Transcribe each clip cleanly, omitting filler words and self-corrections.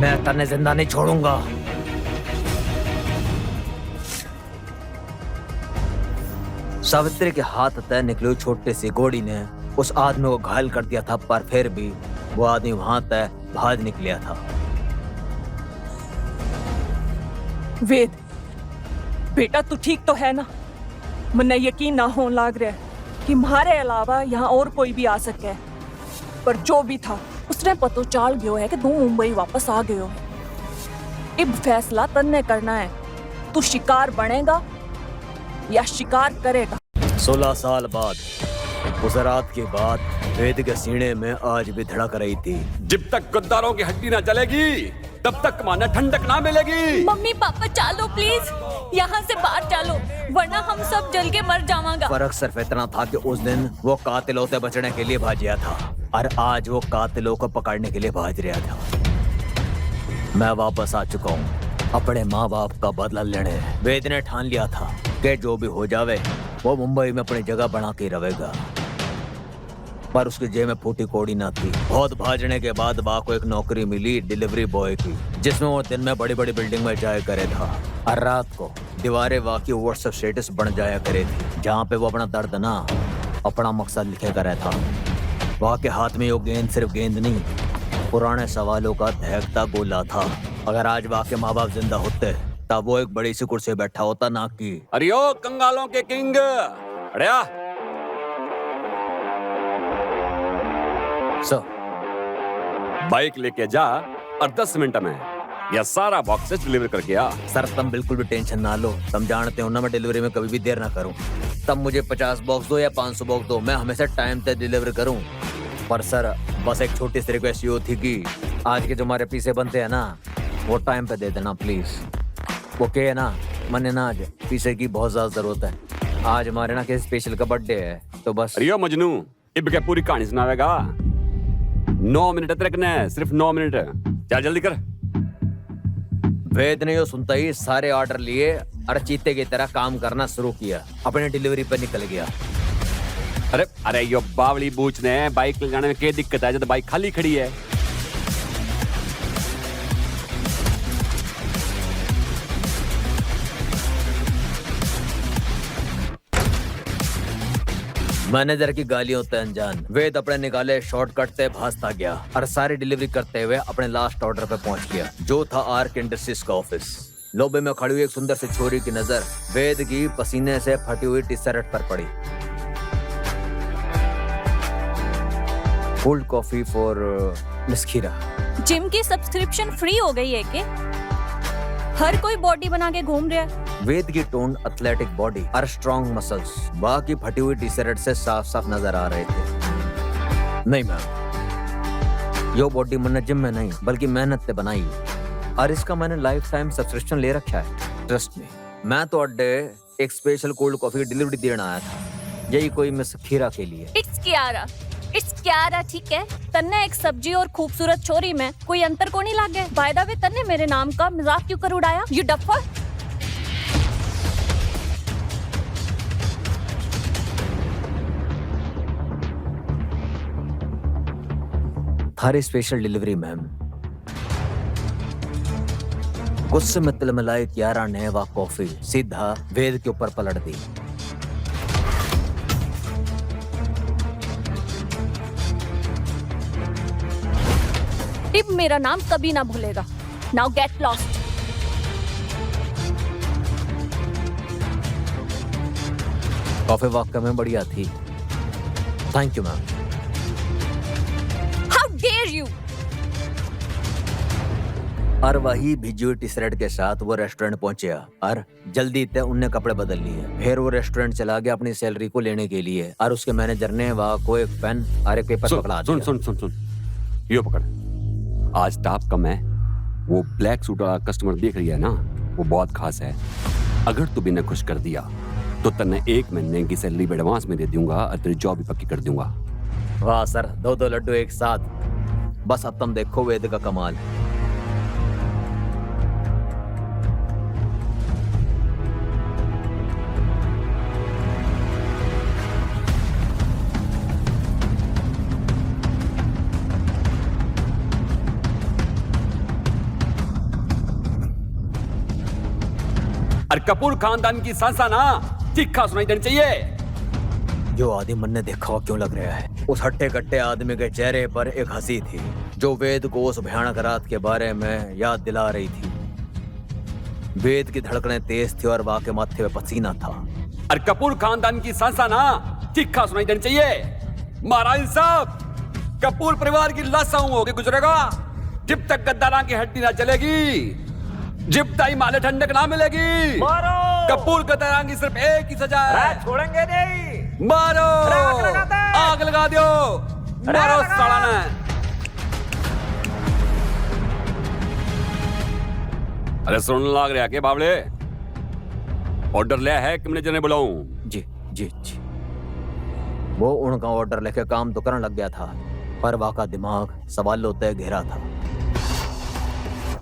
मैं तन्ने जिंदा नहीं छोड़ूंगा। सावित्री के हाथ तय निकली हुई छोटी सी गोली ने उस आदमी को घायल कर दिया था, पर फिर भी वो आदमी वहां तय भाग निकलिया था। वेद, बेटा तू ठीक तो है ना? मन्ने यकीन ना होने लग रहा है कि हमारे अलावा यहाँ और कोई भी आ सके, पर जो भी था उसने पतो चाल गयो है कि तू मुंबई वापस आ गयो है। अब फैसला तन्ने करना है, तू शिकार बनेगा या शिकार करेगा। 16 साल बाद उस रात के बाद वेद के सीने में आज भी धड़क रही थी। जब तक गद्दारों की हड्डी ना जलेगी तब तक माना ठंडक ना मिलेगी। मम्मी पापा चालो प्लीज, यहाँ से बाहर चालो वरना हम सब जल के मर जावांगा। फर्क सिर्फ इतना था कि उस दिन वो कातिलों से बचने के लिए भाजिया था और आज वो कातिलों को पकड़ने के लिए भाज रहा था। मैं वापस आ चुका हूँ अपने माँ बाप का बदला लेने। वेद ने ठान लिया था कि जो भी हो जावे वो मुंबई में अपनी जगह बना के रहेगा, पर उसकी जेब में फूटी कोड़ी ना थी। बहुत भाजने के बाद बा को एक नौकरी मिली डिलीवरी बॉय की, जिसमें वो दिन में बड़ी बड़ी बिल्डिंग में जाया करे था और रात को दीवारें वाकई व्हाट्सएप स्टेटस बन जाया करे थी, जहाँ पे वो अपना दर्द ना अपना मकसद लिखे करे था। वहाँ के हाथ में वो गेंद सिर्फ गेंद नहीं, पुराने सवालों का दहकता गोला था। अगर आज वहाँ के माँ बाप जिंदा होते तब वो एक बड़ी सी कुर्सी बैठा होता, ना कि अरे ओ कंगालों के किंग, अड़या बाइक लेके जा और 10 मिनट में यह सारा बॉक्सेस डिलीवर करके आ। सर तुम बिल्कुल भी टेंशन ना लो, तुम जानते हो ना मैं डिलीवरी में कभी भी देर ना करूं। तब मुझे 50 बॉक्स दो या 500 बॉक्स दो, मैं हमेशा टाइम तक डिलीवर करूं। पर सर बस एक छोटी सी रिक्वेस्ट ये थी कि आज के जो हमारे पीसे बनते हैं ना वो टाइम पे दे देना प्लीज। ओके है ना? मैंने ना आज पीसे की बहुत ज्यादा जरूरत है। आज हमारे ना किसी स्पेशल का बर्थडे है तो बस। अरे ओ मजनू, इब क्या पूरी कहानी सुनावेगा? 9 मिनट तेरे ने, सिर्फ 9 मिनट। चल जल्दी कर। वेद ने यो सुनता ही सारे ऑर्डर लिए और चीते की तरह काम करना शुरू किया, अपने डिलीवरी पर निकल गया। अरे अरे यो बावली बूच ने बाइक ले जाने में क्या दिक्कत है जब बाइक खाली खड़ी है? मैनेजर की गालियों से अनजान वेद अपने निकाले शॉर्टकट से भागता गया और सारी डिलीवरी करते हुए अपने लास्ट ऑर्डर पे पहुंच गया, जो था आर्क इंडस्ट्रीज का ऑफिस। लॉबी में खड़ी हुई एक सुंदर सी छोरी की नजर वेद की पसीने से फटी हुई टी शर्ट पर पड़ी। कोल्ड कॉफी फॉर मिस खीरा। जिम की सब्सक्रिप्शन फ्री हो गई है के? हर कोई बॉडी बना के घूम रहा है। वेद की टोन एथलेटिक बॉडी और स्ट्रॉन्ग मसल्स बाकी फटी हुई टी शर्ट से साफ साफ नजर आ रहे थे। नहीं मैम, यो बॉडी मैंने जिम में नहीं बल्कि मेहनत से बनाई और इसका मैंने लाइफ टाइम सब्सक्रिप्शन ले रखा है। ट्रस्ट मी, मैं तो अड्डे एक स्पेशल कोल्ड कॉफी की डिलीवरी देने आया था, यही कोई मिस खीरा के लिए। इट्स क्यारा ठीक है। तन्ने एक सब्जी और खूबसूरत छोरी में कोई अंतर को नहीं लागे। बाय द वे तन्ने मेरे नाम का मजाक क्यों कर उड़ाया? You duffer. Her special delivery ma'am. गुस्से में तिलमिलाई कियारा ने वह कॉफी सीधा वेद के ऊपर पलट दी। टिप मेरा नाम कभी ना भूलेगा। Now get lost. कॉफी वाकई में बढ़िया थी। Thank you ma'am. How dare you. और वही भिजी हुई टी शर्ट के साथ वो रेस्टोरेंट पहुंचे और जल्दी तय उनने कपड़े बदल लिए। फिर वो रेस्टोरेंट चला गया अपनी सैलरी को लेने के लिए और उसके मैनेजर ने वहाँ को एक पेन और एक पेपर पकड़ा दिया। सुन यो पकड़। आज स्टाफ कम है, वो ब्लैक सूट वाला कस्टमर देख रही है ना, वो बहुत खास है। अगर तू बिना खुश कर दिया तो तन्ने 1 महीने की सैलरी एडवांस में दे दूंगा और तेरी जॉब भी पक्की कर दूंगा। वाह सर, 2 लड्डू एक साथ। बस अब तुम देखो वेद का कमाल। और कपूर खानदान की सांसा ना तीखा सुनाई देनी चाहिए। जो आदमी मन ने देखा हुआ क्यों लग रहा है? उस हट्टे कट्टे आदमी के चेहरे पर एक हंसी थी जो वेद को उस भयानक रात के बारे में याद दिला रही थी। वेद की धड़कनें तेज थी और वाह के माथे पे पसीना था। और कपूर खानदान की सांसा ना तीखा सुनाई देनी चाहिए। महाराज साहब, कपूर परिवार की लाशों होके गुजरेगा जब तक गद्दारा की हड्डी ना चलेगी, जब तक माले ठंडक ना मिलेगी। मारो! कपूर गद्दारा की सिर्फ एक ही सजा है, छोड़ेंगे नहीं। मारो! आग लगा दो, मारो साला ने। अरे सुन लग रहा के बावले, ऑर्डर लिया है कि मैनेजर ने बुलाऊं? जी जी जी। वो उनका ऑर्डर लेके काम तो करने लग गया था, पर वाका दिमाग सवालों तय घेरा था।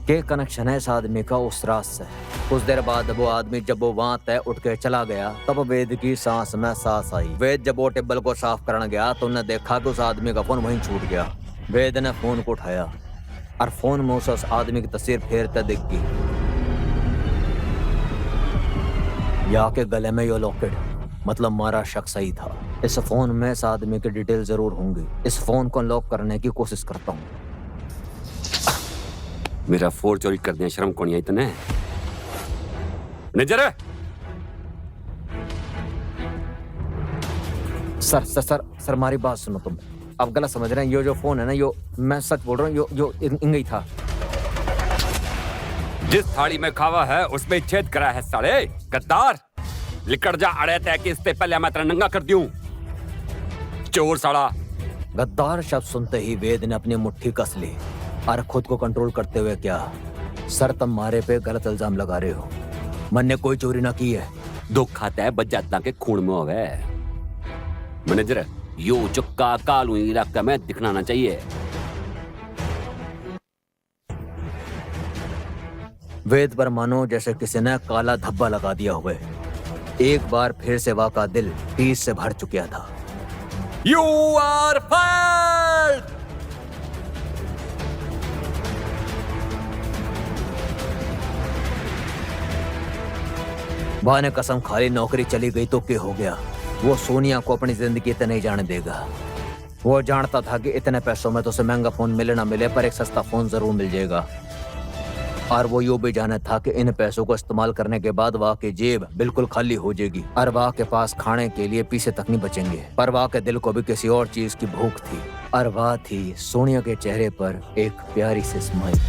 के कनेक्शन है इस आदमी का उस रात से? कुछ देर बाद वो आदमी जब वो वहां तय उठ के चला गया तब वेद की सांस में सांस आई। वेद जब वो टेबल को साफ करने गया तो उन्हें देखा कि उस आदमी का फोन वहीं छूट गया। वेद ने फोन को उठाया और फोन में उस आदमी की तस्वीर फेरते दिख गई। या के गले में यो लॉकेट, मतलब मारा शख्स सही था। इस फोन में इस आदमी की डिटेल जरूर होंगी। इस फोन को लॉक करने की कोशिश करता हूँ। मेरा फोन चोरी कर दिया, शर्म कौन आई तने? मैनेजर, सर हमारी बात सुनो। तुम अब गलत समझ रहे हैं। यो जो फोन है ना, यो मैं सच बोल रहा हूँ, यो इंगई था। जिस थाली में खावा है उसमें छेद करा है साले गद्दार। लिकड़ जा अड़े तय कि इससे पहले मैं तेरा नंगा कर दूं। चोर साला। गद्दार शब्द सुनते ही वेद ने अपनी मुट्ठी कस ली और खुद को कंट्रोल करते हुए क्या, सर तुम मारे पे गलत इल्जाम लगा रहे हो। मन ने कोई चोरी ना की है। दुख खाता है बज्जातना के खून में होवे। मैनेजर, यो चुक्का कालू इलाका में दिखना ना चाहिए। वेद पर मानो जैसे किसी ने काला धब्बा लगा दिया हुए। एक बार फिर से वाका दिल टीस से भर चुका था। You are fired. वाह ने कसम खा ली, नौकरी चली गई तो क्या हो गया। वो सोनिया को अपनी जिंदगी इतने नहीं जाने देगा। वो जानता था कि इतने पैसों में तो उसे महंगा फोन मिले ना मिले पर एक सस्ता फोन जरूर मिल जाएगा। और वो यूं भी जाना था कि इन पैसों को इस्तेमाल करने के बाद वाह की जेब बिल्कुल खाली हो जाएगी और वाह के पास खाने के लिए पैसे तक नहीं बचेंगे। पर वाह के दिल को भी किसी और चीज की भूख थी और वाह थी सोनिया के चेहरे पर एक प्यारी सी स्माइल।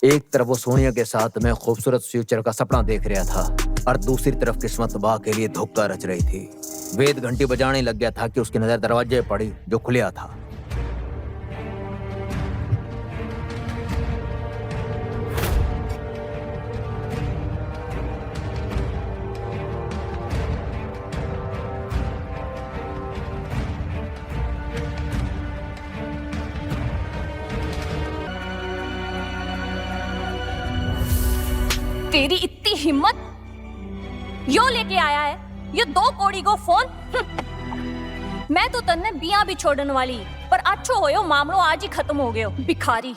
एक तरफ वो सोनिया के साथ में खूबसूरत फ्यूचर का सपना देख रहा था और दूसरी तरफ किस्मत वाह के लिए धोखा रच रही थी। वेद घंटी बजाने लग गया था कि उसकी नजर दरवाजे पे पड़ी जो खुला था। तेरी इतनी हिम्मत, यो लेके आया है ये 2 कौड़ी को फोन। मैं तो तन्ने बिया भी छोड़ने वाली, पर अच्छो होयो मामलो आज ही खत्म हो गयो भिखारी।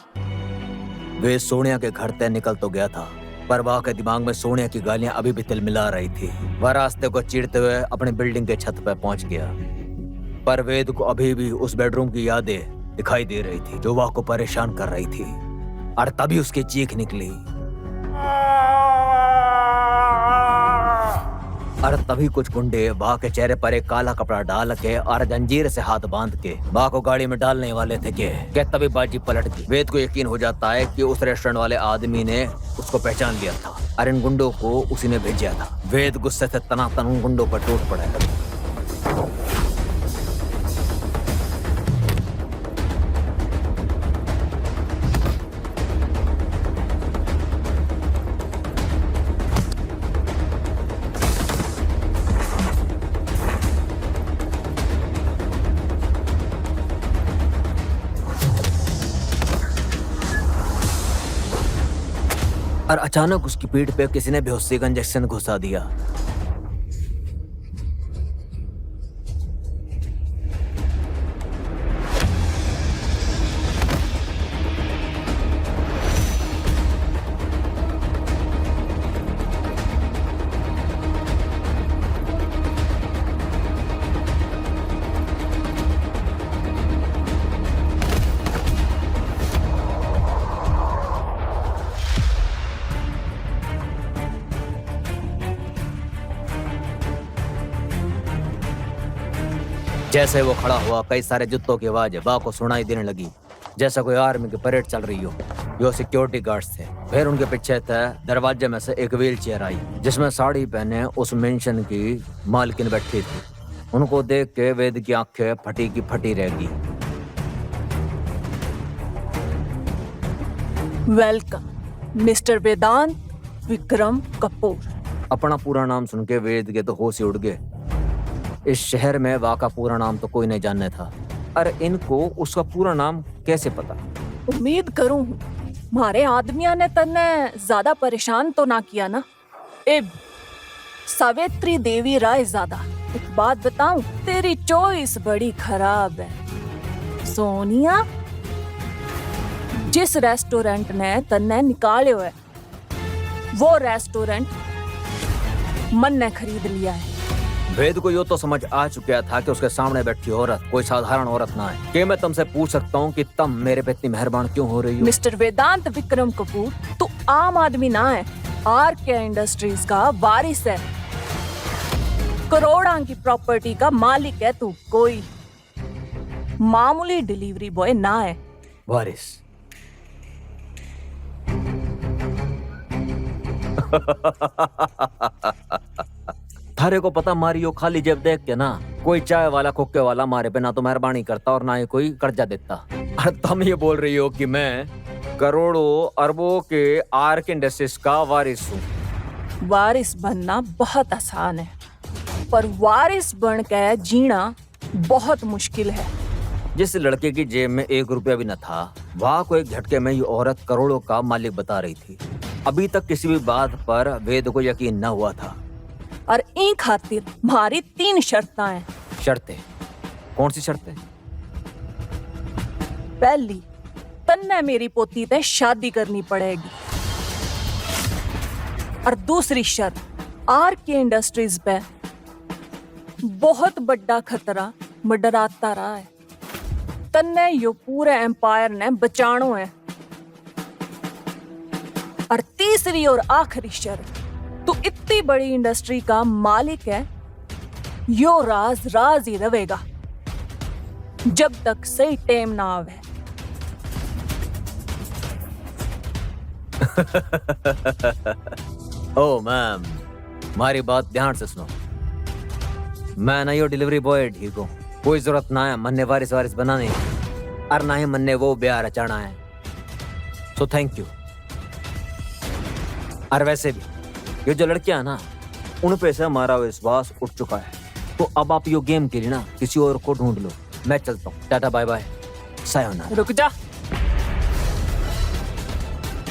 वे सोनिया के घर तय निकल तो गया था पर वाह के दिमाग में सोनिया की गालियां अभी भी तिलमिला रही थी। वह रास्ते को चीरते हुए अपनी बिल्डिंग के छत पर पहुंच गया पर वेद को अभी भी उस बेडरूम की यादें दिखाई दे रही थी जो वाह को परेशान कर रही थी। और तभी उसकी चीख निकली और तभी कुछ गुंडे वाह के चेहरे पर एक काला कपड़ा डाल के और जंजीर से हाथ बांध के वाह को गाड़ी में डालने वाले थे कि तभी बाजी पलट गई। वेद को यकीन हो जाता है कि उस रेस्टोरेंट वाले आदमी ने उसको पहचान लिया था और इन गुंडों को उसी ने भेजा था। वेद गुस्से से तनातन उन गुंडों पर टूट पड़ा। और अचानक उसकी पीठ पे किसी ने बेहोशी का इंजेक्शन घुसा दिया। जैसे वो खड़ा हुआ कई सारे जूतों की आवाज बा को सुनाई देने लगी, जैसा कोई आर्मी की परेड चल रही हो। यो सिक्योरिटी गार्ड्स थे। फिर उनके पीछे थे दरवाजे में से एक व्हील चेयर आई जिसमें साड़ी पहने उस मेंशन की मालकिन बैठी थी। उनको देख के वेद की आंखें फटी की फटी रह गई। वेलकम मिस्टर वेदांत विक्रम कपूर। अपना पूरा नाम सुन के वेद के तो होश ही उड़ गए। इस शहर में वा का पूरा नाम तो कोई नहीं जानने था। अरे इनको उसका पूरा नाम कैसे पता? उम्मीद करूं मारे आदमिया ने तन्ने ज्यादा परेशान तो ना किया ना। इब सावित्री देवी राय ज्यादा, एक बात बताऊं, तेरी चॉइस बड़ी खराब है सोनिया। जिस रेस्टोरेंट ने तन्ने निकाले हुए वो रेस्टोरेंट मन ने खरीद लिया है। वेद को यो तो समझ आ चुका था कि उसके सामने बैठी औरत कोई साधारण औरत ना है। कि मैं तुमसे पूछ सकता हूँ कि तुम मेरे पे इतनी मेहरबान क्यों हो रही हो? मिस्टर वेदांत विक्रम कपूर, तू आम आदमी ना है, आरके इंडस्ट्रीज का वारिस है। करोड़ों की प्रॉपर्टी का मालिक है तू, कोई मामूली डिलीवरी बॉय ना है। वारिस थारे को पता मारियो खाली जेब देख के ना कोई चाय वाला खोके वाला मारे पे ना तो मेहरबानी करता और ना ही कोई कर्जा देता। और तुम ये बोल रही हो कि मैं करोड़ों अरबों के आर्क इंडस्ट्रीज का वारिस हूँ? वारिस बनना बहुत आसान है, पर वारिस बन के जीना बहुत मुश्किल है। जिस लड़के की जेब में 1 रुपया भी न था, वहाँ को एक झटके में ये औरत करोड़ों का मालिक बता रही थी। अभी तक किसी भी बात पर वेद को यकीन न हुआ था। और इन खातिर हमारी 3 शर्तें हैं। शर्तें? कौन सी शर्तें? पहली, तन्ने मेरी पोती से शादी करनी पड़ेगी। और दूसरी शर्त, आरके इंडस्ट्रीज पे बहुत बड़ा खतरा मंडराता रहा है। तन्ने यो पूरे एम्पायर ने बचानो है। और तीसरी और आखिरी शर्त, तू इतनी बड़ी इंडस्ट्री का मालिक है, यो राज राज ही रहेगा जब तक सही टाइम ना आवे। ओ मैम, हमारी बात ध्यान से सुनो। मैं ना यो डिलीवरी बॉय ठीक हूँ, कोई जरूरत ना है मन्ने वारिस वारिस बनाने और ना ही मन्ने वो ब्याह रचाना है। So thank you. और वैसे भी ये जो लड़कियां ना, उन पे से हमारा विश्वास उठ चुका है। तो अब आप यो गेम के लिए ना किसी और को ढूंढ लो। मैं चलता हूँ, टाटा बाय बाय, सायोनारा। रुक जा।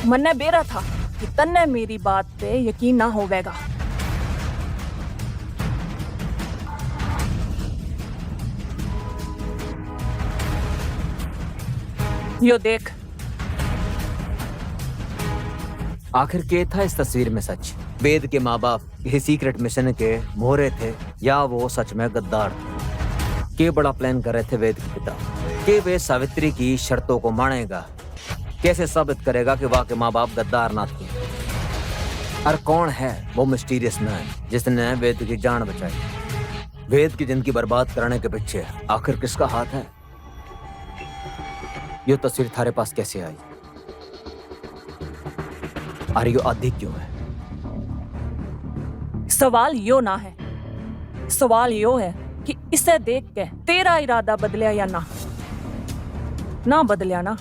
मन्ने बेरा था कि तन्ने मेरी बात पे यकीन ना होवेगा। यो देख, आखिर क्या था इस तस्वीर में सच? वेद के माँ बाप किसी सीक्रेट मिशन के मोहरे थे या वो सच में गद्दार थे? के बड़ा प्लान कर रहे थे वेद के पिता कि वे सावित्री की शर्तों को मानेगा? कैसे साबित करेगा कि वाकई माँ बाप गद्दार ना थे? और कौन है वो मिस्टीरियस मैन जिसने वेद की जान बचाई? वेद की जिंदगी बर्बाद करने के पीछे आखिर किसका हाथ है? ये तस्वीर थारे पास कैसे आई? और यो आदि क्यों है? सवाल यो ना है, सवाल यो है कि इसे देख के तेरा इरादा बदलिया या ना बदलिया ना।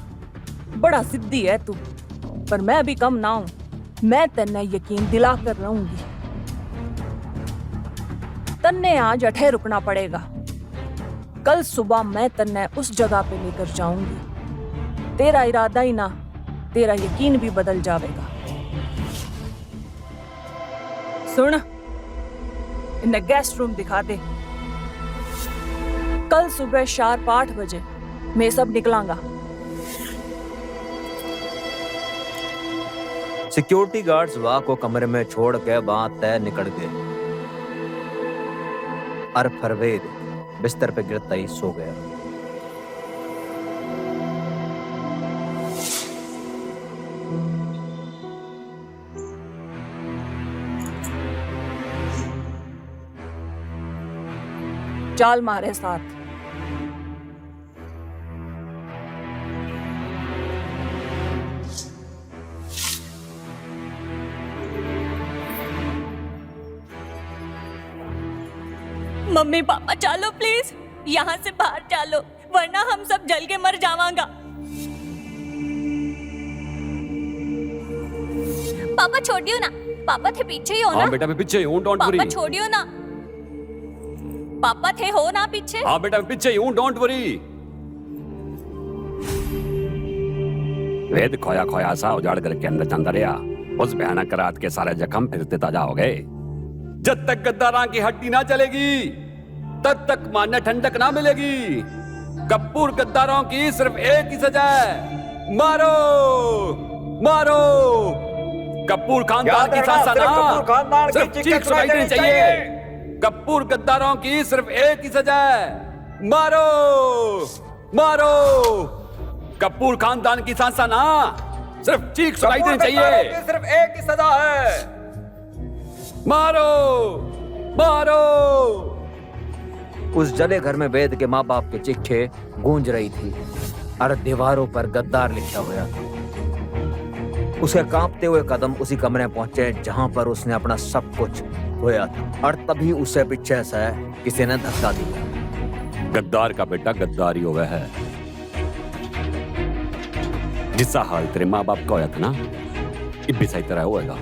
बड़ा जिद्दी है तू, पर मैं भी कम ना हूं। मैं तन्ने यकीन दिला कर रहूंगी। तन्ने आज अठे रुकना पड़ेगा। कल सुबह मैं तन्ने उस जगह पे लेकर जाऊंगी। तेरा इरादा ही ना, तेरा यकीन भी बदल जाएगा। सुन, इन्हें गेस्ट रूम दिखा दे। कल सुबह शार्प 8 बजे मैं सब निकलांगा। सिक्योरिटी गार्ड्स वाह को कमरे में छोड़ के वहां तय निकल गए और परवेद बिस्तर पे गिरता ही सो गया। चाल मारे साथ। मम्मी पापा चलो प्लीज, यहाँ से बाहर चलो, वरना हम सब जल के मर जावांगा। पापा छोड़ियो ना, पापा थे पीछे ही हो ना। हाँ बेटा मैं पीछे ही हूँ, डोंट वरी। पापा छोड़ियो ना, पापा थे हो ना पीछे। हाँ बेटा मैं पीछे ही हूँ, डोंट वरी। वेद खोया खोया सा उजाड़ करके अंदर चंदा रहा, उस भयानक रात के सारे जख्म फिर से ताजा हो गए। जब तक गद्दारां की हड्डी ना चलेगी तब तक मान्य ठंडक ना मिलेगी। कपूर गद्दारों की सिर्फ एक ही सजा है, मारो मारो। कपूर खानदान की शासना सिर्फ चीख सुनाई देनी चाहिए। कपूर गद्दारों की सिर्फ एक ही सजा है, मारो मारो। कपूर खानदान की शासना सिर्फ चीख सुनाई देनी चाहिए। सिर्फ एक ही सजा है, मारो मारो। उस जले घर में वेद के माँ बाप के चिट्ठे गूंज रही थी और दीवारों पर गद्दार लिखा हुआ था। उसके कांपते हुए कदम उसी कमरे में पहुंचे जहां पर उसने अपना सब कुछ खोया था, और तभी उससे पीछे से किसी ने धक्का दिया। गद्दार का बेटा गद्दारी हुआ है। जिसका हाल तेरे माँ बाप का होया था ना, इब भी सही तरह होएगा।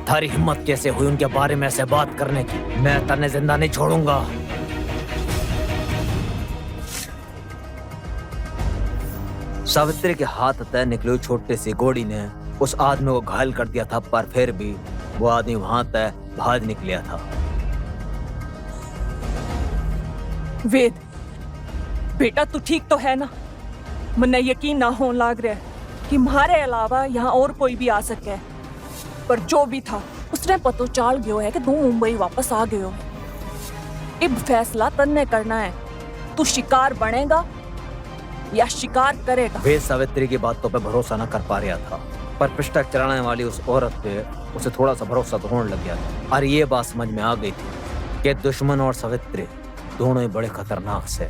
थारी हिम्मत कैसे हुई उनके बारे में ऐसे बात करने की? मैं तन्ने जिंदा नहीं छोड़ूंगा। सावित्री के हाथ तय निकली हुई छोटी सी गोली ने उस आदमी को घायल कर दिया था, पर फिर भी वो आदमी वहां तय भाग निकलिया था। वेद, बेटा तू ठीक तो है ना? मन्ने यकीन ना होने लग रहा है कि हमारे अलावा यहाँ और कोई भी आ सके। पर जो भी था उसने पतो चाल गयो है कि तू मुंबई वापस आ गयो। इब फैसला तन्ने करना है, तू शिकार बनेगा या शिकार करेगा। वे सावित्री की बातों पे भरोसा न कर पा रहा था, पर पिस्टक चलाने वाली उस औरत पे उसे थोड़ा सा भरोसा तो होने लग गया था। और ये बात समझ में आ गई थी कि दुश्मन और सावित्री दोनों ही बड़े खतरनाक से।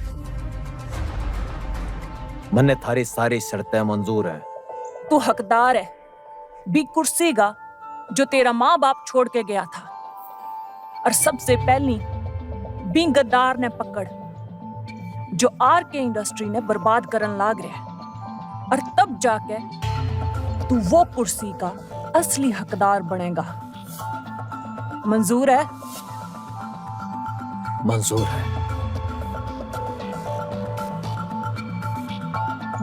मन्ने थारी सारी शर्तें मंजूर है। तू हकदार है बी कुर्सी का जो तेरा माँ बाप छोड़ के गया था, और सबसे पहली बी गद्दार ने पकड़ जो आर के इंडस्ट्री ने बर्बाद करन लाग रहा है, और तब जाके तू वो कुर्सी का असली हकदार बनेगा। मंजूर है? मंजूर है।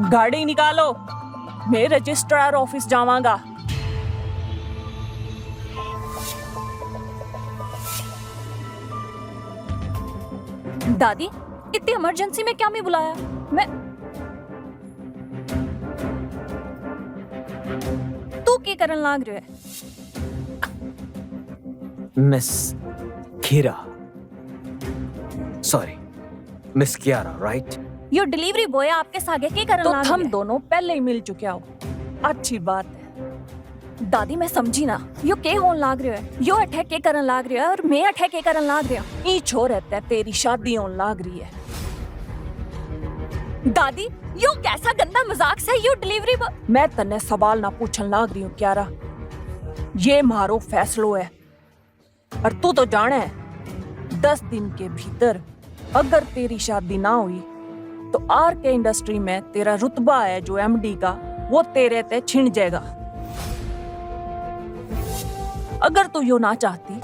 गाड़ी निकालो, मैं रजिस्ट्रार ऑफिस जावांगा। दादी इतनी इमरजेंसी में क्या मैं बुलाया? मैं तू क्या करन लाग रहे है? मिस खीरा, सॉरी मिस कियारा, राइट? यो डिलीवरी बॉय आपके सागे के करन तो लाग हम रहे? दोनों पहले ही मिल चुके हो, अच्छी बात है। दादी मैं समझी ना, यो के होन लाग रहे है? यो अटैक के करन लाग रहे है और मैं अटैक के करन लाग रहे हूं। ई छोर रहता है, तेरी शादी होने लाग रही है। दादी यो कैसा गंदा मजाक से यो डिलीवरी बॉय? मैं तन्ने सवाल ना पूछन लाग रही हूँ क्यारा, ये मारो फैसलो है। और तू तो जाने है 10 दिन के भीतर अगर तेरी शादी ना हुई तो आर के इंडस्ट्री में तेरा रुतबा है जो एमडी का, वो तेरे ते छिन जाएगा। अगर तू यो ना चाहती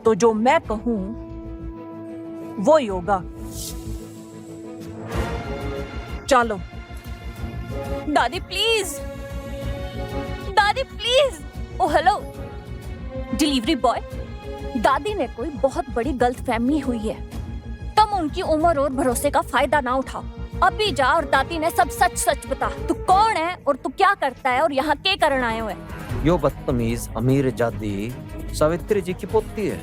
तो जो मैं कहूं वो ही होगा। चलो दादी प्लीज, दादी please. Oh hello delivery boy, दादी ने कोई बहुत बड़ी गलतफहमी हुई है। तुम उनकी उम्र और भरोसे का फायदा ना उठाओ। अभी जा और दादी ने सब सच सच बता। तू कौन है और तू क्या करता है और यहाँ क्या करने आए हुए? यो बदतमीज अमीर जादी सावित्री जी की पोती है।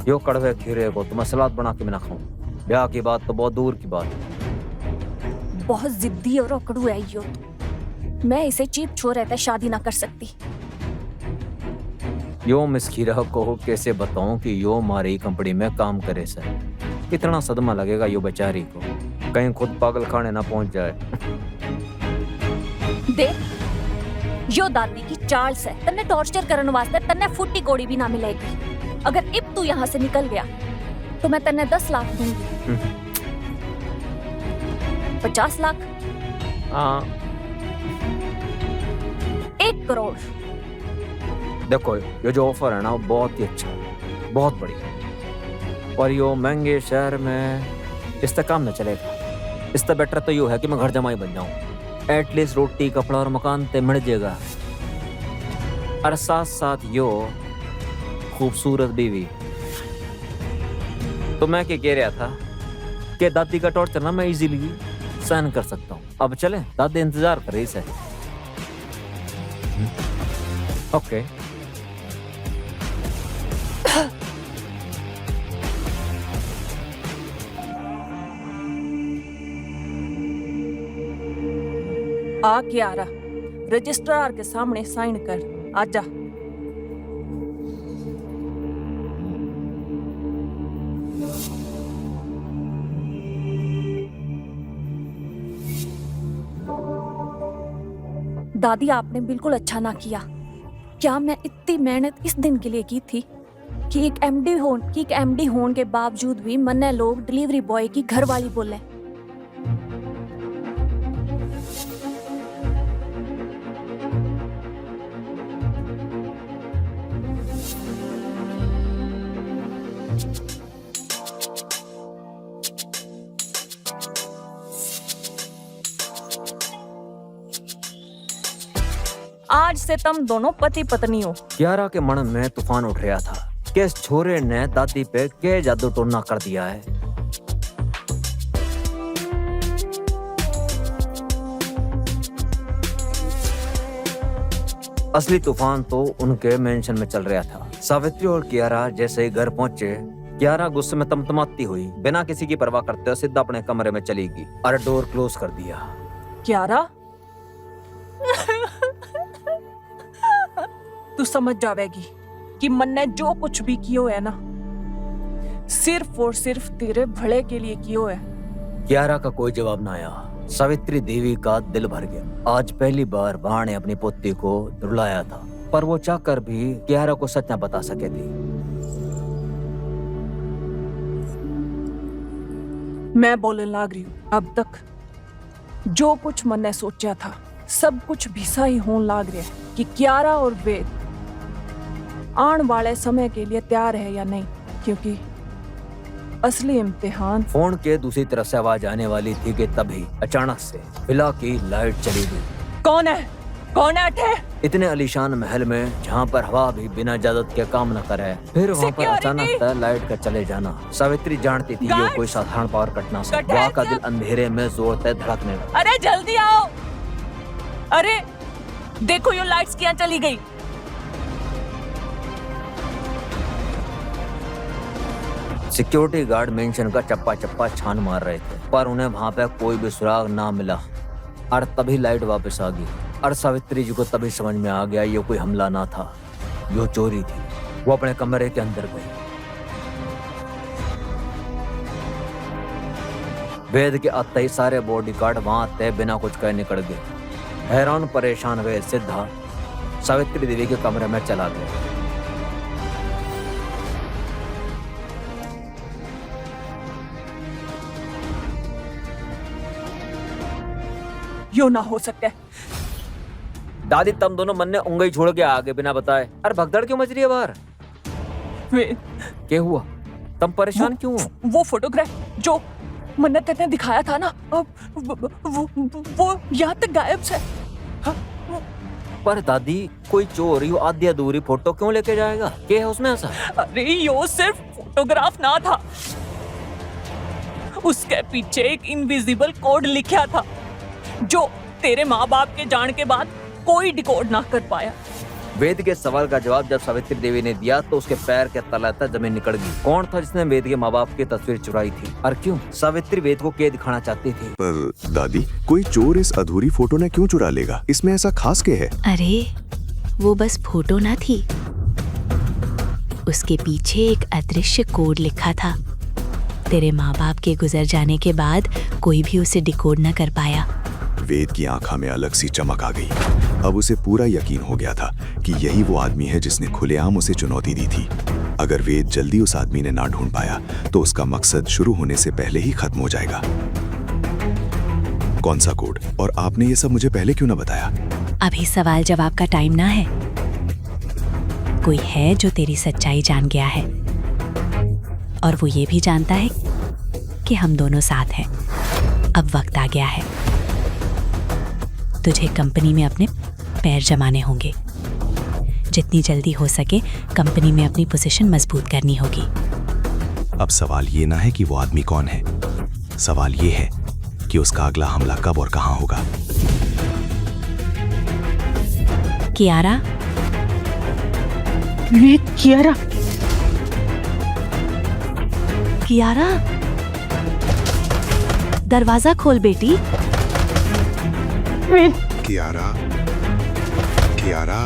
यो कड़वे खीरे को तो मैं सलाद बना के मैं ना खाऊं। ब्याह की बात तो बहुत दूर की बात है। बहुत जिद्दी और अकड़ू है यो। मैं इसे चीप छोड़ रहता शादी ना कर सकती। यो मिस खीरा को कैसे बताऊं कि यो हमारी कंपनी में काम करे सर। कितना सदमा लगेगा यो बेचारी को, कहीं खुद पागल खाने ना पहुंच जाए। देख यो दादी की चाल से तन्ने टॉर्चर करने वास्ते तन्ने फुट्टी कोड़ी भी ना मिलेगी। अगर इब तू यहाँ से निकल गया तो मैं तन्ने 10 लाख दूंगी। 50 लाख, हाँ 1 करोड़। देखो, ये जो ऑफर है ना वो बहुत ही अच्छा है, बहुत बढ़िया। और यो महंगे शहर में इससे काम न चलेगा। इससे बेटर तो यो है कि मैं घर जमाई बन जाऊं। एटलीस्ट रोटी कपड़ा और मकान ते मिल जाएगा, और साथ साथ यो खूबसूरत बीवी। तो मैं क्या कह रहा था कि दादी का टॉर्चर ना मैं इजीली सहन कर सकता हूँ। अब चले, दादी इंतजार कर रही है। ओके आ कियारा, रजिस्ट्रार के सामने साइन कर। आजा। दादी आपने बिल्कुल अच्छा ना किया। क्या मैं इतनी मेहनत इस दिन के लिए की थी कि एक एमडी होने के बावजूद भी मन्ने लोग डिलीवरी बॉय की घरवाली बोले। आज से तुम दोनों पति पत्नी हो। कियारा के मन में तूफान उठ रहा था कि इस छोरे ने दादी पे क्या जादू टोना कर दिया है। असली तूफान तो उनके मेंशन में चल रहा था। सावित्री और कियारा जैसे ही घर पहुंचे, कियारा गुस्से में तमतमाती हुई बिना किसी की परवाह करते हुए सीधा अपने कमरे में चली गई और डोर क्लोज कर दिया। कियारा, तू समझ जावेगी कि मन्ने जो कुछ भी कियो है ना, सिर्फ और सिर्फ तेरे भले के लिए कियो है। कियारा का कोई जवाब ना आया। सावित्री देवी का दिल भर गया। आज पहली बार मां ने अपनी पोती को रुलाया था, पर वो चाहकर भी कियारा को सच न बता सके थी। मैं बोलने लग रही हूँ, अब तक जो कुछ मैंने सोचा था सब कुछ भीसा ही होने लग रहा है कि कियारा और वेद आने वाले समय के लिए तैयार है या नहीं, क्योंकि असली इम्तिहान। फोन के दूसरी तरफ से आवाज आने वाली थी कि तभी अचानक से विला की लाइट चली गई। कौन है? कौन है अठे? इतने आलीशान महल में जहाँ पर हवा भी बिना इजाजत के काम न करे, फिर वहाँ पर अचानक से लाइट का चले जाना। सावित्री जानती थी ये कोई साधारण पावर कट ना सके। वहाँ का दिल अंधेरे में जोर से धड़कने लगा। अरे जल्दी आओ! अरे देखो, ये लाइट्स क्या चली गई। सिक्योरिटी गार्ड मेंशन का चप्पा चप्पा छान मार रहे थे, पर उन्हें वहां पे कोई भी सुराग ना मिला। और तभी लाइट वापस आ गई और सावित्री जी को तभी समझ में आ गया ये कोई हमला ना था, ये चोरी थी। वो अपने कमरे के अंदर गई। वेद के आते ही सारे बॉडीगार्ड वहां आते बिना कुछ कहे निकल गए। हैरान परेशान वेद सीधा सावित्री देवी के कमरे में चला गया। यो ना हो सकता है। दादी, तुम दोनों मन ने उंगली छोड़ के आगे बिना बताए। अरे भगदड़ क्यों मच रही है बाहर? वेद, क्या हुआ? तुम परेशान क्यों हो? वो फोटोग्राफ जो मन्नत ने दिखाया था ना, अब वो यहाँ तक गायब है। हाँ? पर दादी, कोई चोर यो आधी अधूरी फोटो क्यों लेके जाएगा? क्या है उसमें ऐसा? अरे यो सिर्फ फोटोग्राफ ना था, उसके पीछे एक इनविजिबल कोड लिखा था जो तेरे माँ बाप के जान के बाद कोई डिकोड ना कर पाया। वेद के सवाल का जवाब जब सावित्री देवी ने दिया तो उसके पैर के तले तक जमीन निकल गई। कौन था जिसने वेद के माँ बाप की तस्वीर चुराई थी और क्यों? सावित्री वेद को क्या दिखाना चाहती थी? पर दादी, कोई चोर इस अधूरी फोटो ने क्यों चुरा लेगा? इसमें ऐसा खास क्या है? अरे वो बस फोटो ना थी, उसके पीछे एक अदृश्य कोड लिखा था। तेरे माँ बाप के गुजर जाने के बाद कोई भी उसे डिकोड न कर पाया। वेद की आंखों में अलग सी चमक आ गई। अब उसे पूरा यकीन हो गया था कि यही वो आदमी है जिसने खुलेआम उसे चुनौती दी थी। अगर वेद जल्दी उस आदमी ने ना ढूंढ पाया तो उसका मकसद शुरू होने से पहले ही खत्म हो जाएगा। कौन सा कोड? और आपने ये सब मुझे पहले क्यों ना बताया? अभी सवाल जवाब का टाइम ना है। कोई है जो तेरी सच्चाई जान गया है और वो ये भी जानता है कि हम दोनों साथ हैं। अब वक्त आ गया है। तुझे कंपनी में अपने पैर जमाने होंगे। जितनी जल्दी हो सके कंपनी में अपनी पोजीशन मजबूत करनी होगी। अब सवाल ये ना है कि वो आदमी कौन है, सवाल ये है कि उसका अगला हमला कब और कहां होगा। कियारा, कियारा, कियारा, दरवाजा खोल बेटी। कियारा, कियारा।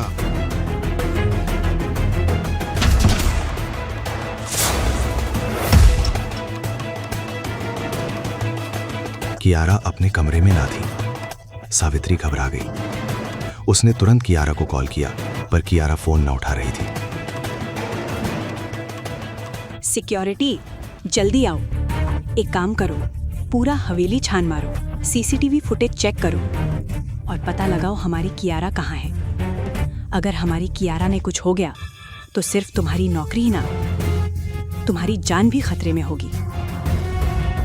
कियारा अपने कमरे में ना थी। सावित्री घबरा गई। उसने तुरंत कियारा को कॉल किया, पर कियारा फोन न उठा रही थी। सिक्योरिटी, जल्दी आओ। एक काम करो, पूरा हवेली छान मारो, सीसीटीवी फुटेज चेक करो और पता लगाओ हमारी कियारा कहाँ है। अगर हमारी कियारा ने कुछ हो गया तो सिर्फ तुम्हारी नौकरी ही ना, तुम्हारी जान भी खतरे में होगी।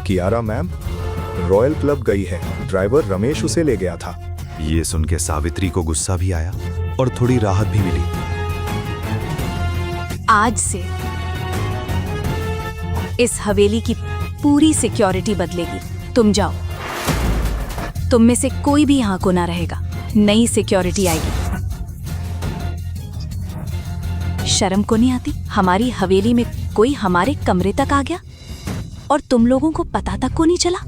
कियारा मैम रॉयल क्लब गई है, ड्राइवर रमेश उसे ले गया था। ये सुन के सावित्री को गुस्सा भी आया और थोड़ी राहत भी मिली। आज से इस हवेली की पूरी सिक्योरिटी बदलेगी। तुम जाओ। तुम में से कोई भी यहाँ को ना रहेगा। नई सिक्योरिटी आएगी। शर्म को नहीं आती? हमारी हवेली में कोई हमारे कमरे तक आ गया और तुम लोगों को पता तक को नहीं चला।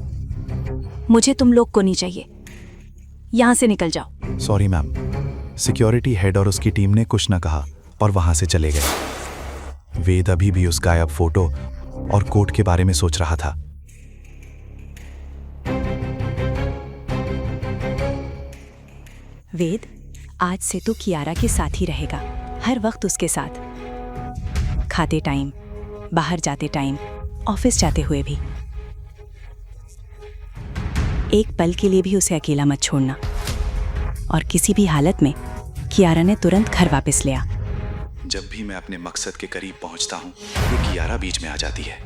मुझे तुम लोग को नहीं चाहिए। यहाँ से निकल जाओ। सॉरी मैम, सिक्योरिटी हेड और उसकी टीम ने कुछ न कहा और वहां से चले गए। वेद अभी भी उस गायब फोटो और कोट के बारे में सोच रहा था। वेद, आज से तो कियारा के साथ ही रहेगा, हर वक्त उसके साथ। खाते टाइम, बाहर जाते टाइम, ऑफिस जाते हुए भी। एक पल के लिए भी उसे अकेला मत छोड़ना। और किसी भी हालत में कियारा ने तुरंत घर वापस लिया। जब भी मैं अपने मकसद के करीब पहुंचता हूं, ये कियारा बीच में आ जाती है।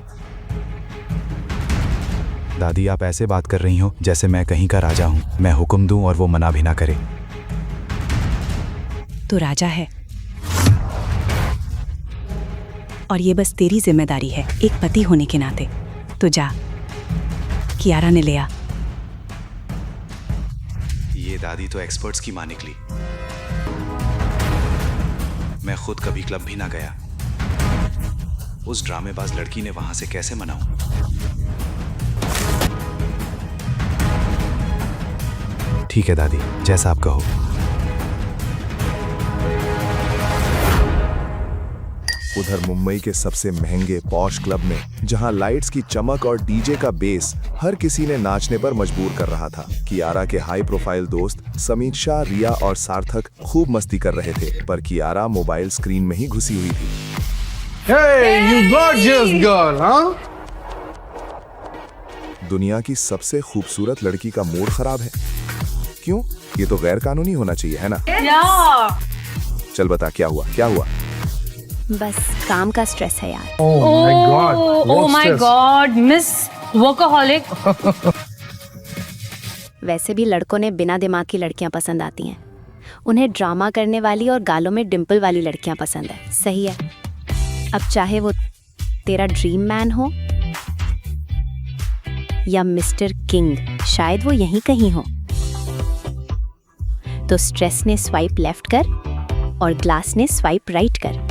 दादी, आप ऐसे बात कर रही हो जैसे मैं कहीं का राजा हूं। मैं हुक्म दूं और वो मना भी ना करे। तो राजा है और ये बस तेरी जिम्मेदारी है एक पति होने के नाते। तो जा, कियारा ने लिया। ये दादी तो एक्सपर्ट्स की मान निकली। मैं खुद कभी क्लब भी ना गया। उस ड्रामेबाज लड़की ने वहां से कैसे मनाऊं? ठीक है दादी, जैसा आप कहो। उधर मुंबई के सबसे महंगे पॉश क्लब में, जहां लाइट्स की चमक और डीजे का बेस हर किसी ने नाचने पर मजबूर कर रहा था, कियारा के हाई प्रोफाइल दोस्त समीक्षा, रिया और सार्थक खूब मस्ती कर रहे थे, पर कियारा मोबाइल स्क्रीन में ही घुसी हुई थी। Hey, you gorgeous girl, huh? दुनिया की सबसे खूबसूरत लड़की का मूड खराब है। क्यों? ये तो गैर कानूनी होना चाहिए, है ना? चल बता, क्या हुआ? क्या हुआ? बस काम का स्ट्रेस है यार। Oh my God! Oh my God, Miss Workaholic. वैसे भी लड़कों ने बिना दिमाग की लड़कियां पसंद आती हैं। उन्हें ड्रामा करने वाली और गालों में डिम्पल वाली लड़कियां पसंद है। सही है। अब चाहे वो तेरा ड्रीम मैन हो या मिस्टर किंग, शायद वो यहीं कहीं हो। तो स्ट्रेस ने स्वाइप लेफ्ट कर और ग्लास ने स्वाइप राइट कर।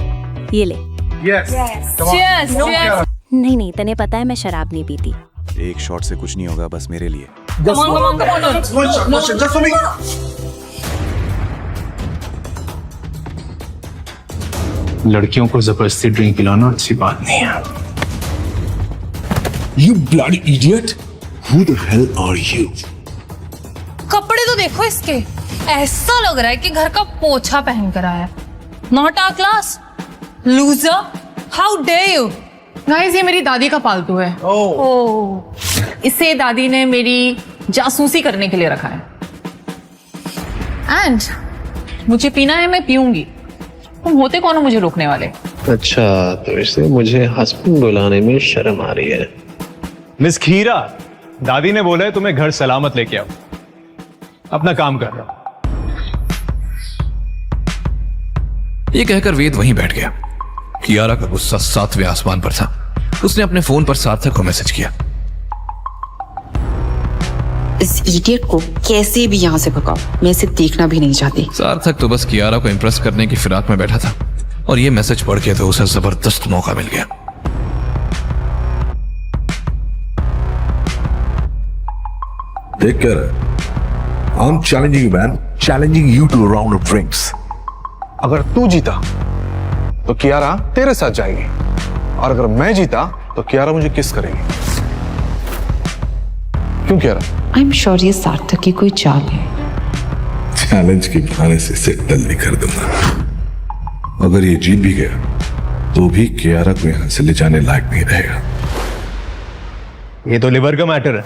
ये ले। Yes. Come on. Cheers, cheers. नहीं, तने पता है मैं शराब नहीं पीती। एक शॉट से कुछ नहीं होगा, बस मेरे लिए। Just one shot, just for me. लड़कियों को जबरदस्ती ड्रिंक पिलाना अच्छी बात नहीं है। You bloody idiot! Who the hell are you? कपड़े तो देखो इसके, ऐसा लग रहा है कि घर का पोछा पहन कर आया। Not our class, loser, how dare you. Guys ये मेरी दादी का पालतू है। ओह। इसे दादी ने मेरी जासूसी करने के लिए रखा है। एंड मुझे पीना है, मैं पीऊंगी। तुम होते कौन हो मुझे रोकने वाले? अच्छा, तो इसलिए मुझे हस्बैंड बुलाने में शर्म आ रही है। मिस खीरा, दादी ने बोला है तुम्हें घर सलामत लेके आओ। अपना काम कर रहा। ये कहकर वेद वहीं बैठ गया। कियारा का गुस्सा 7वें आसमान पर था। उसने अपने फोन पर सार्थक को मैसेज किया। इस इडियट को कैसे भी यहाँ से भगाओ, मैं इसे देखना भी नहीं चाहती। सार्थक तो बस कियारा को इम्प्रेस करने की फिराक में बैठा था और ये मैसेज पढ़ के तो उसे जबरदस्त मौका मिल गया। देख कर, I'm challenging you, man. Challenging you to a round of drinks. अगर तू जीता तो कियारा तेरे साथ जाएगी, और अगर मैं जीता तो कियारा मुझे किस करेगी। क्यों कियारा? आई एम श्योर ये सार्थक की कोई चाल है। चैलेंज के बहाने से इसे टल्ली कर दूंगा। अगर ये जीत भी गया तो भी कियारा को यहां से ले जाने लायक नहीं रहेगा। ये तो लिवर का मैटर है,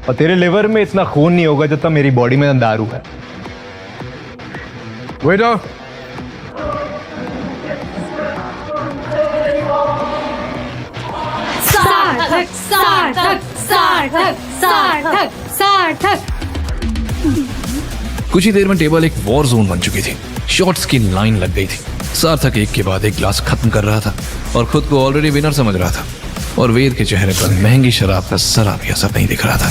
और तेरे लिवर में इतना खून नहीं होगा जितना मेरी बॉडी में दारू है। वेटर, सार्थक, सार्थक, सार्थक, सार्थक, सार्थक। कुछ ही देर में टेबल एक वॉर जोन बन चुकी थी। शॉट्स की लाइन लग गई थी। सार्थक एक के बाद एक ग्लास खत्म कर रहा था और खुद को ऑलरेडी विनर समझ रहा था, और वेद के चेहरे पर महंगी शराब का जरा भी असर नहीं दिख रहा था।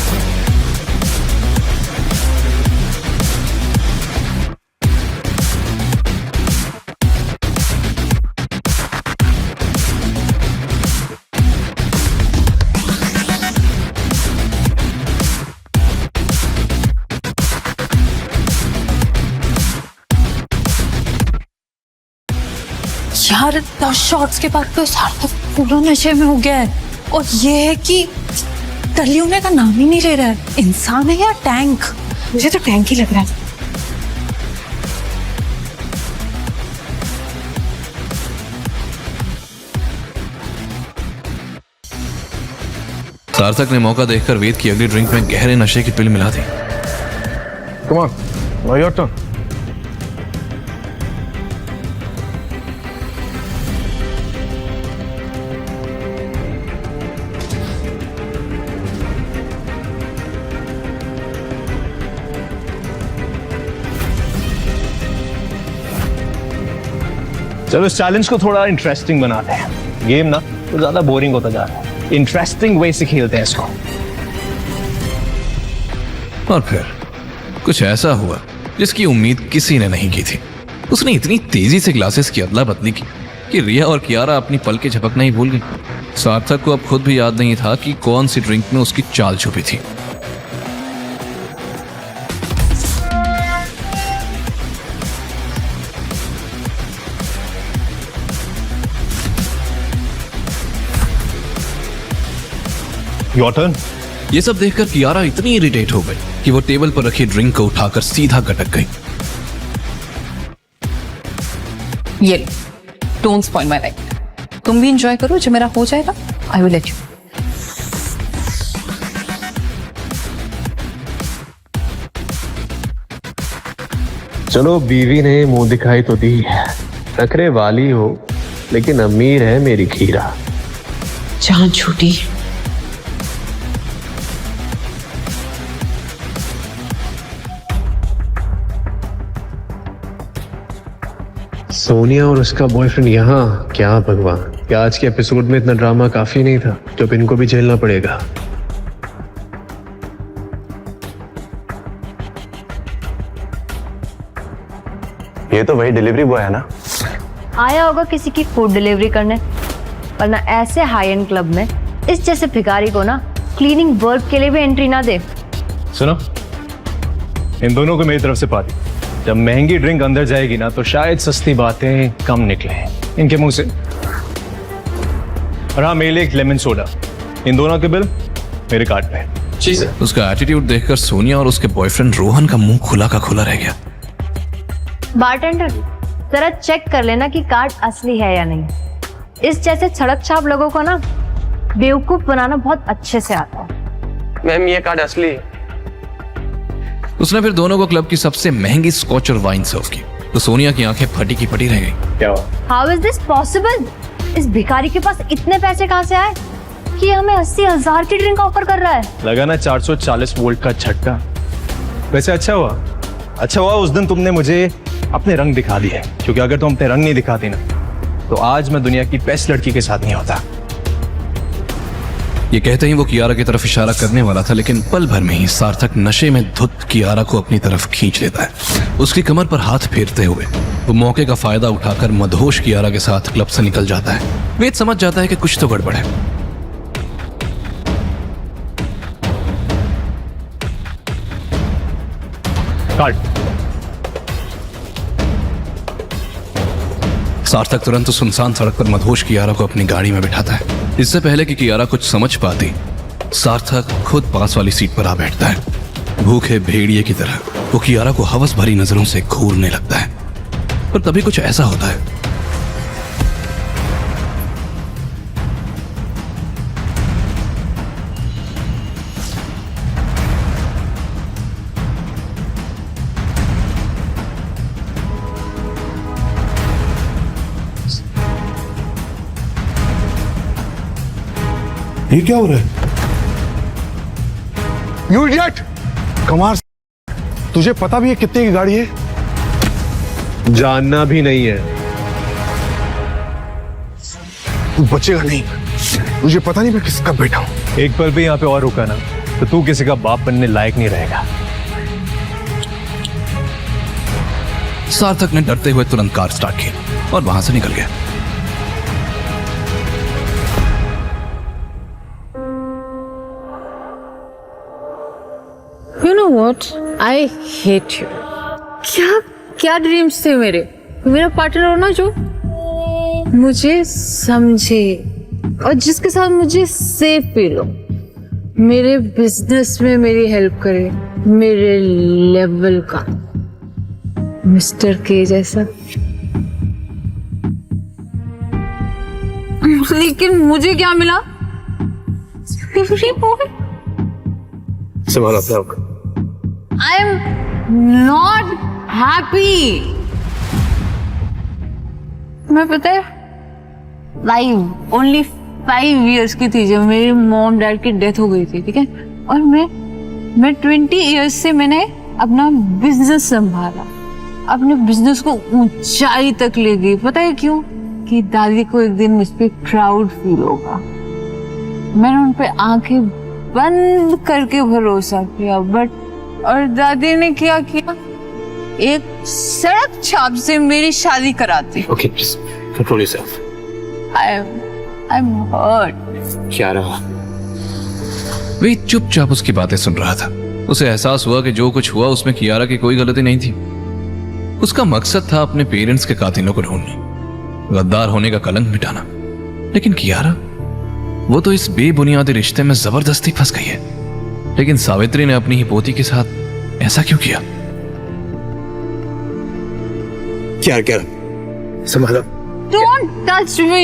यार 10 शॉट्स के बाद तो सार्थक पूरा नशे में हो गया है, और ये है कि टल्ली होने का नाम ही नहीं ले रहा है। इंसान है या टैंक? मुझे तो टैंक ही लग रहा है। सार्थक ने मौका देखकर वेद की अगली ड्रिंक में गहरे नशे की पिल मिला दी। Come on, now your turn. चलो इस चैलेंज को थोड़ा इंटरेस्टिंग बनाते हैं। गेम ना तो ज्यादा बोरिंग होता जा रहा है, इंटरेस्टिंग वे से खेलते हैं इसको। और फिर कुछ ऐसा हुआ जिसकी उम्मीद किसी ने नहीं की थी। उसने इतनी तेजी से ग्लासेस की अदला बदली की कि रिया और कियारा अपनी पल के झपकना ही भूल गई। सार्थक को अब खुद भी याद नहीं था कि कौन सी ड्रिंक में उसकी चाल छुपी थी। Your turn. ये सब देखकर कियारा इतनी इरिटेट हो गई कि वो टेबल पर रखी ड्रिंक को उठाकर सीधा गटक गई। ये डोंट स्पॉइल माय लाइफ। तुम भी एंजॉय करो, जब मेरा हो जाएगा आई विल लेट यू। चलो, बीवी ने मुंह दिखाई तो दी, नखरे वाली हो, लेकिन अमीर है मेरी खीरा। जान छूटी। सोनिया और उसका बॉयफ्रेंड यहाँ, क्या भगवान, क्या आज के एपिसोड में इतना ड्रामा काफी नहीं था? जब इनको भी झेलना पड़ेगा। ये तो वही डिलीवरी बॉय है ना? आया होगा किसी की फूड डिलीवरी करने, वरना ऐसे हाई एंड क्लब में इस जैसे भिखारी को ना क्लीनिंग वर्क के लिए भी एंट्री ना दे। सुनो, इन दोनों को मेरी तरफ से पार्टी। जब महंगी ड्रिंक अंदर जाएगी ना तो शायद सस्ती बातें कम निकले इनके मुंह से। और हाँ, मेरे लिए एक लेमन सोडा। इन दोनों के बिल मेरे कार्ड पे। उसका एटीट्यूड देखकर सोनिया और उसके बॉयफ्रेंड रोहन का मुंह खुला का खुला रह गया। बारटेंडर, जरा चेक कर लेना कि कार्ड असली है या नहीं। इस जैसे सड़क छाप लोगों को ना बेवकूफ बनाना बहुत अच्छे से आता है। मैम ये कार्ड असली है। उसने फिर दोनों को क्लब की सबसे महंगी स्कॉच और वाइन सर्व की, तो सोनिया की आंखें फटी की फटी रह गई। क्या हुआ? How is this possible? इस भिखारी के पास इतने पैसे कहाँ से आए कि हमें 80,000 की ड्रिंक ऑफर कर रहा है? लगा ना 440 वोल्ट का झटका। वैसे अच्छा हुआ उस दिन तुमने मुझे अपने रंग दिखा दिए, क्योंकि अगर तुम अपने रंग नहीं दिखाती ना तो आज मैं दुनिया की बेस्ट लड़की के साथ नहीं होता। ये कहते ही वो कियारा की तरफ इशारा करने वाला था, लेकिन पल भर में ही सार्थक नशे में धुत कियारा को अपनी तरफ खींच लेता है। उसकी कमर पर हाथ फेरते हुए वो मौके का फायदा उठाकर मदहोश कियारा के साथ क्लब से निकल जाता है। वेद समझ जाता है कि कुछ तो गड़बड़ है। सार्थक तुरंत सुनसान सड़क पर मदहोश कियारा को अपनी गाड़ी में बिठाता है। इससे पहले कि कियारा कुछ समझ पाती, सार्थक खुद पास वाली सीट पर आ बैठता है। भूखे भेड़िए की तरह वो कियारा को हवस भरी नजरों से घूरने लगता है। पर तभी कुछ ऐसा होता है। ये क्या हो रहा है? You idiot! कमार, तुझे पता भी है कितने की गाड़ी है? जानना भी नहीं है। तू बचेगा नहीं। तुझे पता नहीं मैं किसका बेटा हूं। एक पल भी यहाँ पे और रुका ना तो तू किसी का बाप बनने लायक नहीं रहेगा। सार्थक ने डरते हुए तुरंत कार स्टार्ट की और वहां से निकल गया। You know what? I hate you. क्या ड्रीम्स थे मेरे? मेरा पार्टनर हो ना जो मुझे समझे और जिसके साथ मुझे सेफ फील हो, मेरे बिजनेस में मेरी हेल्प करे, मेरे लेवल का मिस्टर के जैसा। लेकिन मुझे क्या मिला? संभाल अपने आप। I am not happy. मैं पता है only 5 years की थी जब मेरी मॉम डैड की डेथ हो गई थी, ठीक है? और मैं 20 years से मैंने अपना बिजनेस संभाला, अपने बिजनेस को ऊंचाई तक ले गई। पता है क्यों? कि दादी को एक दिन मुझ पे प्राउड फील होगा। मैंने उन पे आंखें बंद करके भरोसा किया, बट और दादी ने क्या किया? एक सड़क छाप से मेरी शादी कराती। Okay, please control yourself. I'm hurt. क्या रहा? वे चुपचाप उसकी बातें सुन रहा था। उसे एहसास हुआ कि जो कुछ हुआ उसमें कियारा की कोई गलती नहीं थी। उसका मकसद था अपने पेरेंट्स के कातिलों को ढूंढना, गद्दार होने का कलंक मिटाना। लेकिन कियारा, वो तो इस बेबुनियादी रिश्ते में जबरदस्ती फंस गई है। लेकिन सावित्री ने अपनी ही पोती के साथ ऐसा क्यों किया? क्या संभालो। Don't touch me,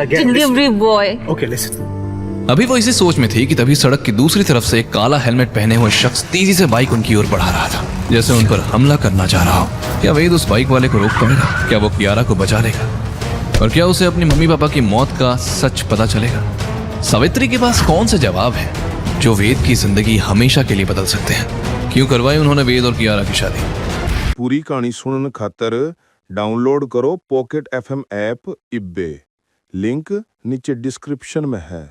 delivery boy. Okay, listen. अभी वो इसी सोच में थी कि तभी सड़क की दूसरी तरफ से एक काला हेलमेट पहने हुए शख्स तेजी से बाइक उनकी ओर बढ़ा रहा था, जैसे उन पर हमला करना चाह रहा हो। क्या वेद उस बाइक वाले को रोक पाएगा? क्या वो कियारा को बचा लेगा? और क्या उसे अपनी मम्मी पापा की मौत का सच पता चलेगा? सावित्री के पास कौन से जवाब है जो वेद की जिंदगी हमेशा के लिए बदल सकते हैं? क्यों करवाई उन्होंने वेद और कियारा की शादी? पूरी कहानी सुनने खातर डाउनलोड करो पॉकेट FM ऐप इब्बे। लिंक नीचे डिस्क्रिप्शन में है।